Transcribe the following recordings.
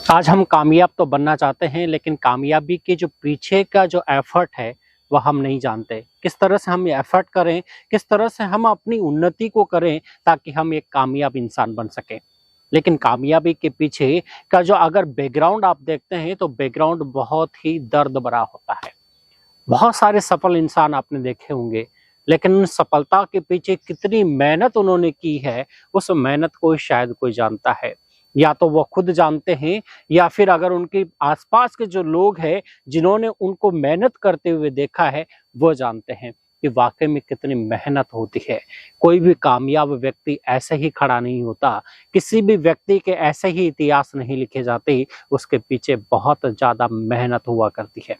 आज हम कामयाब तो बनना चाहते हैं, लेकिन कामयाबी के जो पीछे का जो एफर्ट है वह हम नहीं जानते। किस तरह से हम ये एफर्ट करें, किस तरह से हम अपनी उन्नति को करें ताकि हम एक कामयाब इंसान बन सकें। लेकिन कामयाबी के पीछे का जो अगर बैकग्राउंड आप देखते हैं तो बैकग्राउंड बहुत ही दर्द भरा होता है। बहुत सारे सफल इंसान आपने देखे होंगे, लेकिन उन सफलता के पीछे कितनी मेहनत उन्होंने की है, उस मेहनत को शायद कोई जानता है। या तो वो खुद जानते हैं, या फिर अगर उनके आसपास के जो लोग हैं जिन्होंने उनको मेहनत करते हुए देखा है, वो जानते हैं कि वाकई में कितनी मेहनत होती है। कोई भी कामयाब व्यक्ति ऐसे ही खड़ा नहीं होता, किसी भी व्यक्ति के ऐसे ही इतिहास नहीं लिखे जाते, उसके पीछे बहुत ज्यादा मेहनत हुआ करती है।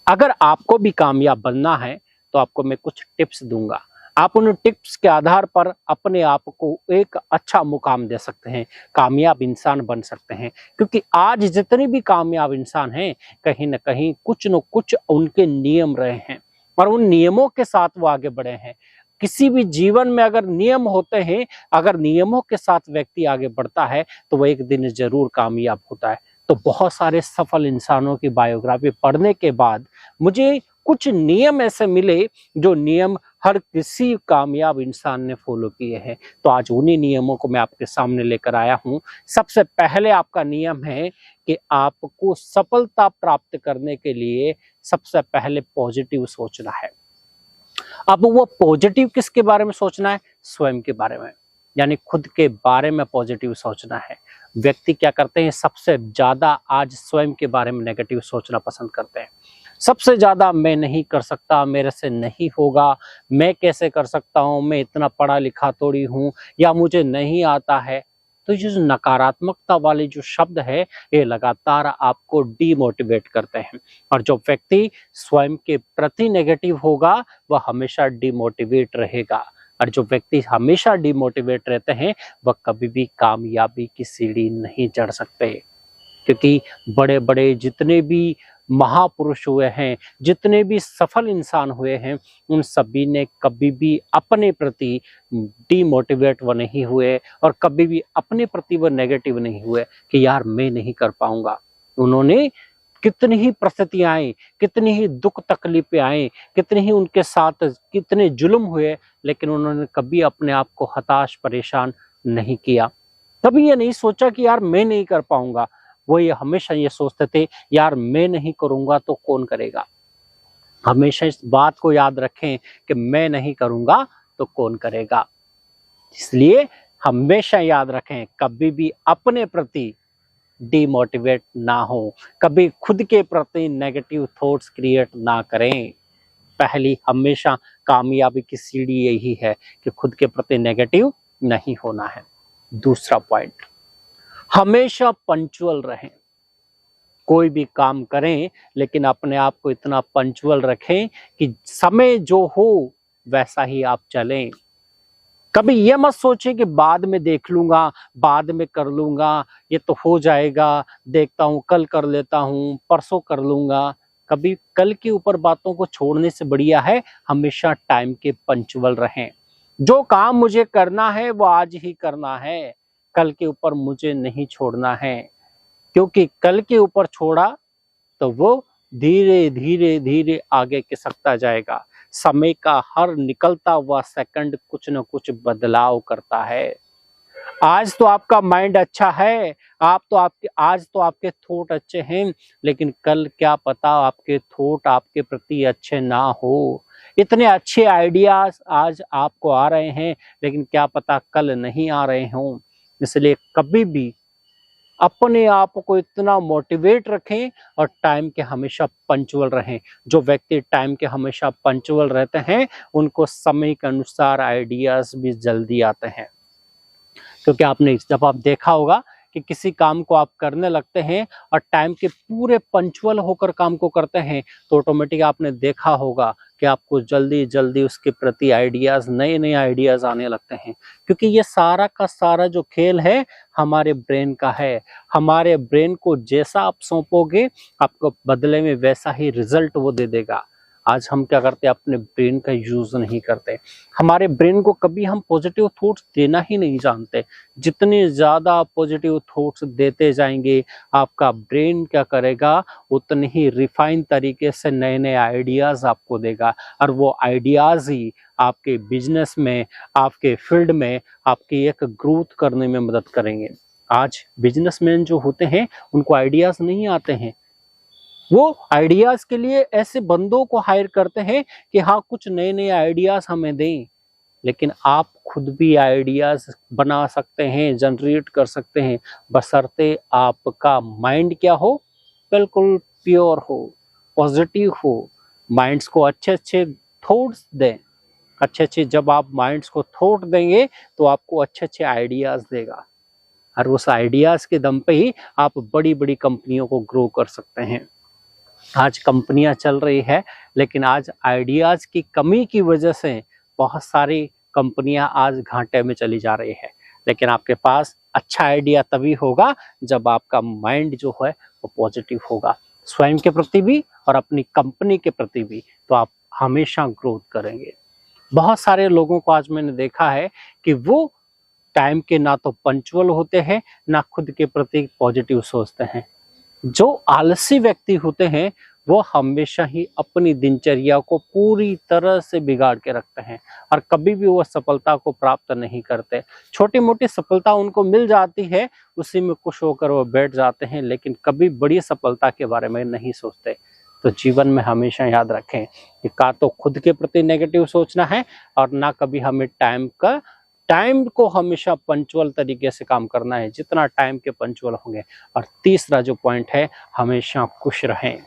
अगर आपको भी कामयाब बनना है तो आपको मैं कुछ टिप्स दूंगा। आप उन टिप्स के आधार पर अपने आप को एक अच्छा मुकाम दे सकते हैं, कामयाब इंसान बन सकते हैं। क्योंकि आज जितने भी कामयाब इंसान हैं, कहीं ना कहीं कुछ न कुछ उनके नियम रहे हैं और उन नियमों के साथ वो आगे बढ़े हैं। किसी भी जीवन में अगर नियम होते हैं, अगर नियमों के साथ व्यक्ति आगे बढ़ता है तो वह एक दिन जरूर कामयाब होता है। तो बहुत सारे सफल इंसानों की बायोग्राफी पढ़ने के बाद मुझे कुछ नियम ऐसे मिले जो नियम हर किसी कामयाब इंसान ने फॉलो किए हैं। तो आज उन्हीं नियमों को मैं आपके सामने लेकर आया हूं। सबसे पहले आपका नियम है कि आपको सफलता प्राप्त करने के लिए सबसे पहले पॉजिटिव सोचना है। अब वो पॉजिटिव किसके बारे में सोचना है? स्वयं के बारे में, यानी खुद के बारे में पॉजिटिव सोचना है। व्यक्ति क्या करते हैं, सबसे ज्यादा आज स्वयं के बारे में नेगेटिव सोचना पसंद करते हैं। सबसे ज्यादा मैं नहीं कर सकता, मेरे से नहीं होगा, मैं कैसे कर सकता हूँ, मैं इतना पढ़ा लिखा थोड़ी हूँ, या मुझे नहीं आता है। तो ये जो नकारात्मकता वाले जो शब्द है, ये लगातार आपको डीमोटिवेट करते हैं। और जो व्यक्ति स्वयं के प्रति नेगेटिव होगा वह हमेशा डीमोटिवेट रहेगा। और जो व्यक्ति हमेशा डिमोटिवेट रहते हैं वह कभी भी कामयाबी की सीढ़ी नहीं चढ़ सकते। क्योंकि बड़े बड़े जितने भी महापुरुष हुए हैं, जितने भी सफल इंसान हुए हैं, उन सभी ने कभी भी अपने प्रति डिमोटिवेट वो नहीं हुए और कभी भी अपने प्रति वो नेगेटिव नहीं हुए कि यार मैं नहीं कर पाऊंगा। उन्होंने कितनी ही परिस्थितियां आई, कितनी ही दुख तकलीफें आई, कितने ही उनके साथ कितने जुल्म हुए, लेकिन उन्होंने कभी अपने आप को हताश परेशान नहीं किया। कभी ये नहीं सोचा कि यार मैं नहीं कर पाऊंगा। वो ये हमेशा ये सोचते थे यार मैं नहीं करूंगा तो कौन करेगा। हमेशा इस बात को याद रखें कि मैं नहीं करूंगा तो कौन करेगा। इसलिए हमेशा याद रखें, कभी भी अपने प्रति डिमोटिवेट ना हो, कभी खुद के प्रति नेगेटिव थॉट्स क्रिएट ना करें। पहली हमेशा कामयाबी की सीढ़ी यही है कि खुद के प्रति नेगेटिव नहीं होना है। दूसरा पॉइंट, हमेशा पंक्चुअल रहें। कोई भी काम करें लेकिन अपने आप को इतना पंक्चुअल रखें कि समय जो हो वैसा ही आप चलें। कभी ये मत सोचें कि बाद में देख लूंगा, बाद में कर लूंगा, ये तो हो जाएगा, देखता हूँ, कल कर लेता हूँ, परसों कर लूंगा। कभी कल के ऊपर बातों को छोड़ने से बढ़िया है हमेशा टाइम के पंक्चुअल रहें। जो काम मुझे करना है वो आज ही करना है, कल के ऊपर मुझे नहीं छोड़ना है। क्योंकि कल के ऊपर छोड़ा तो वो धीरे धीरे धीरे आगे खिसकता जाएगा। समय का हर निकलता हुआ सेकंड कुछ न कुछ बदलाव करता है। आज तो आपका माइंड अच्छा है, आज तो आपके थॉट अच्छे हैं, लेकिन कल क्या पता आपके थॉट आपके प्रति अच्छे ना हो। इतने अच्छे आइडियाज आज आपको आ रहे हैं, लेकिन क्या पता कल नहीं आ रहे हों। इसलिए कभी भी अपने आप को इतना मोटिवेट रखें और टाइम के हमेशा पंक्चुअल रहें। जो व्यक्ति टाइम के हमेशा पंक्चुअल रहते हैं उनको समय के अनुसार आइडियाज भी जल्दी आते हैं। क्योंकि आपने जब आप देखा होगा कि किसी काम को आप करने लगते हैं और टाइम के पूरे पंक्चुअल होकर काम को करते हैं तो ऑटोमेटिक आपने देखा होगा कि आपको जल्दी जल्दी उसके प्रति आइडियाज, नए नए आइडियाज आने लगते हैं। क्योंकि ये सारा का सारा जो खेल है हमारे ब्रेन का है। हमारे ब्रेन को जैसा आप सौंपोगे आपको बदले में वैसा ही रिजल्ट वो दे देगा। आज हम क्या करते हैं, अपने ब्रेन का यूज नहीं करते। हमारे ब्रेन को कभी हम पॉजिटिव थॉट्स देना ही नहीं जानते। जितने ज्यादा आप पॉजिटिव थॉट्स देते जाएंगे, आपका ब्रेन क्या करेगा, उतने ही रिफाइन तरीके से नए नए आइडियाज आपको देगा, और वो आइडियाज ही आपके बिजनेस में, आपके फील्ड में आपकी एक ग्रोथ करने में मदद करेंगे। आज बिजनेसमैन जो होते हैं उनको आइडियाज नहीं आते हैं, वो आइडियाज के लिए ऐसे बंदों को हायर करते हैं कि हाँ कुछ नए नए आइडियाज हमें दें। लेकिन आप खुद भी आइडियाज बना सकते हैं, जनरेट कर सकते हैं, बशर्ते आपका माइंड क्या हो, बिल्कुल प्योर हो, पॉजिटिव हो। माइंड्स को अच्छे अच्छे थॉट्स दें, अच्छे अच्छे, जब आप माइंड्स को थॉट देंगे तो आपको अच्छे अच्छे आइडियाज देगा, और उस आइडियाज के दम पे ही आप बड़ी बड़ी कंपनियों को ग्रो कर सकते हैं। आज कंपनियां चल रही है, लेकिन आज आइडियाज की कमी की वजह से बहुत सारी कंपनियां आज घाटे में चली जा रही है। लेकिन आपके पास अच्छा आइडिया तभी होगा जब आपका माइंड जो है वो पॉजिटिव होगा, स्वयं के प्रति भी और अपनी कंपनी के प्रति भी, तो आप हमेशा ग्रोथ करेंगे। बहुत सारे लोगों को आज मैंने देखा है कि वो टाइम के ना तो पंक्चुअल होते हैं, ना खुद के प्रति पॉजिटिव सोचते हैं। जो आलसी व्यक्ति होते हैं वो हमेशा ही अपनी दिनचर्या को पूरी तरह से बिगाड़ के रखते हैं, और कभी भी वो सफलता को प्राप्त नहीं करते। छोटी मोटी सफलता उनको मिल जाती है, उसी में खुश होकर वो बैठ जाते हैं, लेकिन कभी बड़ी सफलता के बारे में नहीं सोचते। तो जीवन में हमेशा याद रखें कि का तो खुद के प्रति नेगेटिव सोचना है, और ना कभी हमें टाइम को हमेशा पंक्चुअल तरीके से काम करना है, जितना टाइम के पंक्चुअल होंगे। और तीसरा जो पॉइंट है, हमेशा खुश रहें।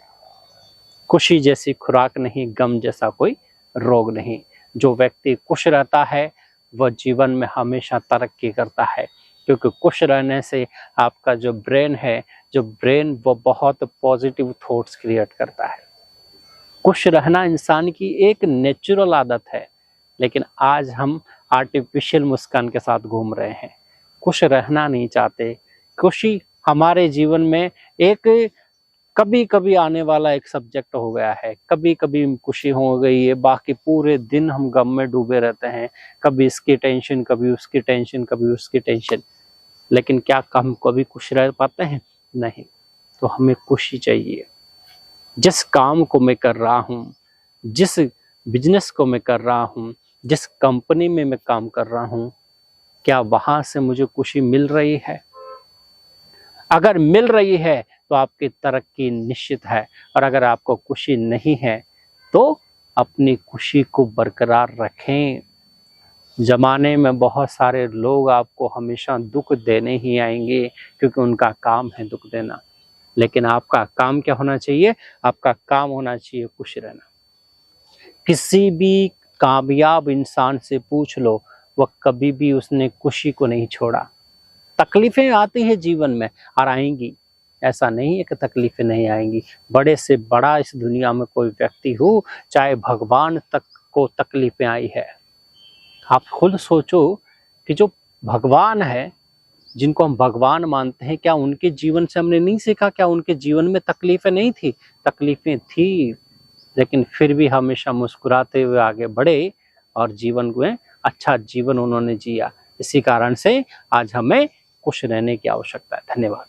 खुशी जैसी खुराक नहीं, गम जैसा कोई रोग नहीं। जो व्यक्ति खुश रहता है वह जीवन में हमेशा तरक्की करता है, क्योंकि खुश रहने से आपका जो ब्रेन वो बहुत पॉजिटिव थॉट्स क्रिएट करता है। खुश रहना इंसान की एक नेचुरल आदत है, लेकिन आज हम आर्टिफिशियल मुस्कान के साथ घूम रहे हैं, खुश रहना नहीं चाहते। खुशी हमारे जीवन में एक कभी कभी आने वाला एक सब्जेक्ट हो गया है। कभी कभी खुशी हो गई है, बाकी पूरे दिन हम गम में डूबे रहते हैं, कभी इसकी टेंशन, कभी उसकी टेंशन, कभी उसकी टेंशन। लेकिन क्या हम कभी खुश रह पाते हैं? नहीं। तो हमें खुशी चाहिए। जिस काम को मैं कर रहा हूँ, जिस बिजनेस को मैं कर रहा हूँ, जिस कंपनी में मैं काम कर रहा हूँ, क्या वहां से मुझे खुशी मिल रही है? अगर मिल रही है तो आपकी तरक्की निश्चित है, और अगर आपको खुशी नहीं है तो अपनी खुशी को बरकरार रखें। जमाने में बहुत सारे लोग आपको हमेशा दुख देने ही आएंगे, क्योंकि उनका काम है दुख देना। लेकिन आपका काम क्या होना चाहिए? आपका काम होना चाहिए खुश रहना। किसी भी कामयाब इंसान से पूछ लो, वह कभी भी उसने खुशी को नहीं छोड़ा। तकलीफें आती है जीवन में और आएंगी, ऐसा नहीं है कि तकलीफें नहीं आएंगी। बड़े से बड़ा इस दुनिया में कोई व्यक्ति हो, चाहे भगवान तक को तकलीफें आई है। आप खुद सोचो कि जो भगवान है, जिनको हम भगवान मानते हैं, क्या उनके जीवन से हमने नहीं सीखा? क्या उनके जीवन में तकलीफें नहीं थी? तकलीफें थी, लेकिन फिर भी हमेशा मुस्कुराते हुए आगे बढ़े और जीवन में अच्छा जीवन उन्होंने जिया। इसी कारण से आज हमें खुश रहने की आवश्यकता है। धन्यवाद।